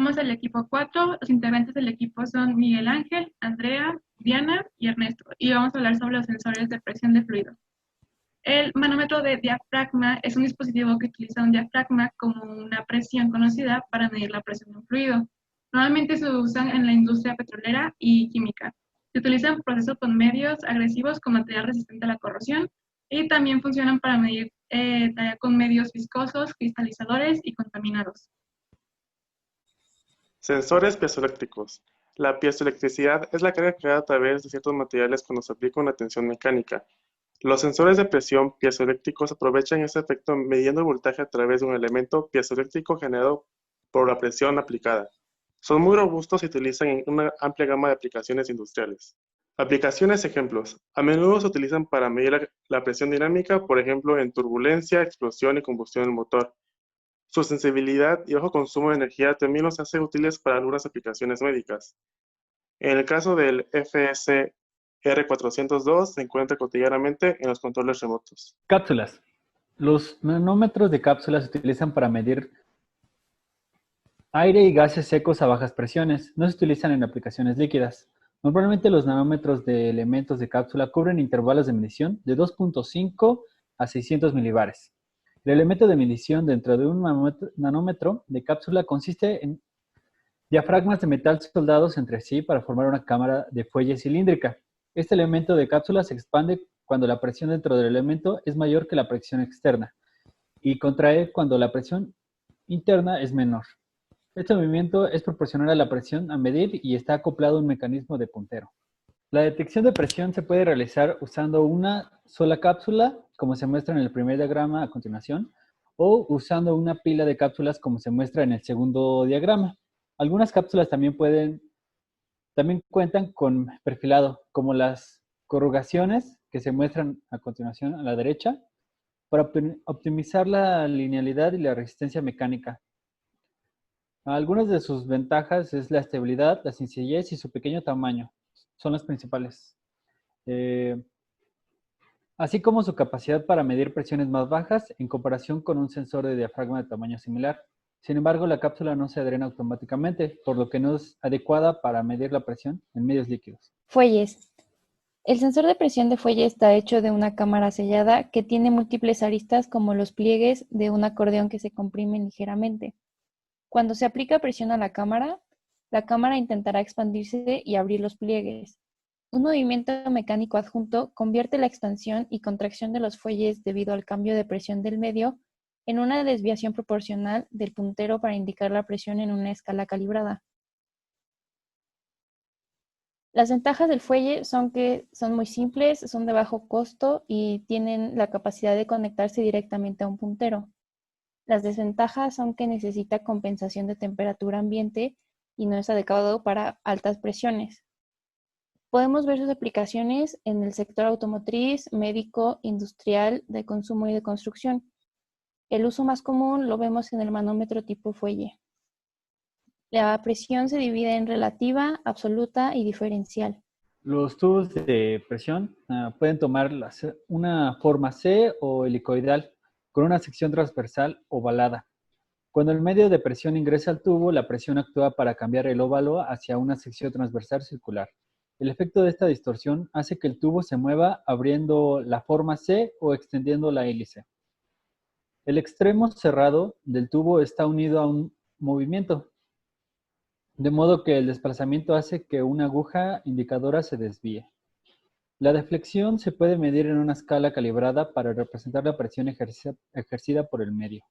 Somos el equipo 4. Los integrantes del equipo son Miguel Ángel, Andrea, Diana y Ernesto. Y vamos a hablar sobre los sensores de presión de fluido. El manómetro de diafragma es un dispositivo que utiliza un diafragma como una presión conocida para medir la presión de un fluido. Normalmente se usan en la industria petrolera y química. Se utilizan procesos con medios agresivos con material resistente a la corrosión y también funcionan para medir con medios viscosos, cristalizadores y contaminados. Sensores piezoeléctricos. La piezoelectricidad es la carga creada a través de ciertos materiales cuando se aplica una tensión mecánica. Los sensores de presión piezoeléctricos aprovechan ese efecto midiendo el voltaje a través de un elemento piezoeléctrico generado por la presión aplicada. Son muy robustos y se utilizan en una amplia gama de aplicaciones industriales. Aplicaciones ejemplos. A menudo se utilizan para medir la presión dinámica, por ejemplo, en turbulencia, explosión y combustión del motor. Su sensibilidad y bajo consumo de energía también los hace útiles para algunas aplicaciones médicas. En el caso del FS R402 se encuentra cotidianamente en los controles remotos. Cápsulas. Los manómetros de cápsulas se utilizan para medir aire y gases secos a bajas presiones. No se utilizan en aplicaciones líquidas. Normalmente los nanómetros de elementos de cápsula cubren intervalos de medición de 2.5 a 600 milibares. El elemento de medición dentro de un nanómetro de cápsula consiste en diafragmas de metal soldados entre sí para formar una cámara de fuelle cilíndrica. Este elemento de cápsula se expande cuando la presión dentro del elemento es mayor que la presión externa y contrae cuando la presión interna es menor. Este movimiento es proporcional a la presión a medir y está acoplado a un mecanismo de puntero. La detección de presión se puede realizar usando una sola cápsula, como se muestra en el primer diagrama a continuación, o usando una pila de cápsulas, como se muestra en el segundo diagrama. Algunas cápsulas también cuentan con perfilado, como las corrugaciones que se muestran a continuación a la derecha, para optimizar la linealidad y la resistencia mecánica. Algunas de sus ventajas es la estabilidad, la sencillez y su pequeño tamaño. Son las principales. Así como su capacidad para medir presiones más bajas en comparación con un sensor de diafragma de tamaño similar. Sin embargo, la cápsula no se drena automáticamente, por lo que no es adecuada para medir la presión en medios líquidos. Fuelles. El sensor de presión de fuelle está hecho de una cámara sellada que tiene múltiples aristas como los pliegues de un acordeón que se comprimen ligeramente. Cuando se aplica presión a la cámara intentará expandirse y abrir los pliegues. Un movimiento mecánico adjunto convierte la expansión y contracción de los fuelles debido al cambio de presión del medio en una desviación proporcional del puntero para indicar la presión en una escala calibrada. Las ventajas del fuelle son que son muy simples, son de bajo costo y tienen la capacidad de conectarse directamente a un puntero. Las desventajas son que necesita compensación de temperatura ambiente y no es adecuado para altas presiones. Podemos ver sus aplicaciones en el sector automotriz, médico, industrial, de consumo y de construcción. El uso más común lo vemos en el manómetro tipo fuelle. La presión se divide en relativa, absoluta y diferencial. Los tubos de presión pueden tomar una forma C o helicoidal con una sección transversal ovalada. Cuando el medio de presión ingresa al tubo, la presión actúa para cambiar el óvalo hacia una sección transversal circular. El efecto de esta distorsión hace que el tubo se mueva abriendo la forma C o extendiendo la hélice. El extremo cerrado del tubo está unido a un movimiento, de modo que el desplazamiento hace que una aguja indicadora se desvíe. La deflexión se puede medir en una escala calibrada para representar la presión ejercida por el medio.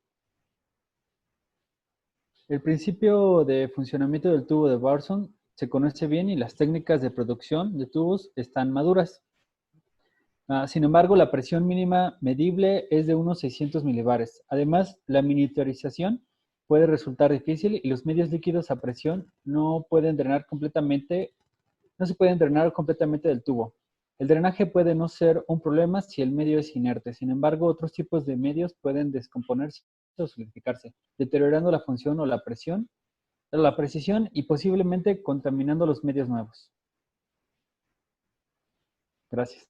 El principio de funcionamiento del tubo de Barson se conoce bien y las técnicas de producción de tubos están maduras. Sin embargo, la presión mínima medible es de unos 600 milibares. Además, la miniaturización puede resultar difícil y los medios líquidos a presión no se pueden drenar completamente del tubo. El drenaje puede no ser un problema si el medio es inerte. Sin embargo, otros tipos de medios pueden descomponerse o solidificarse, deteriorando la función o la precisión y posiblemente contaminando los medios nuevos. Gracias.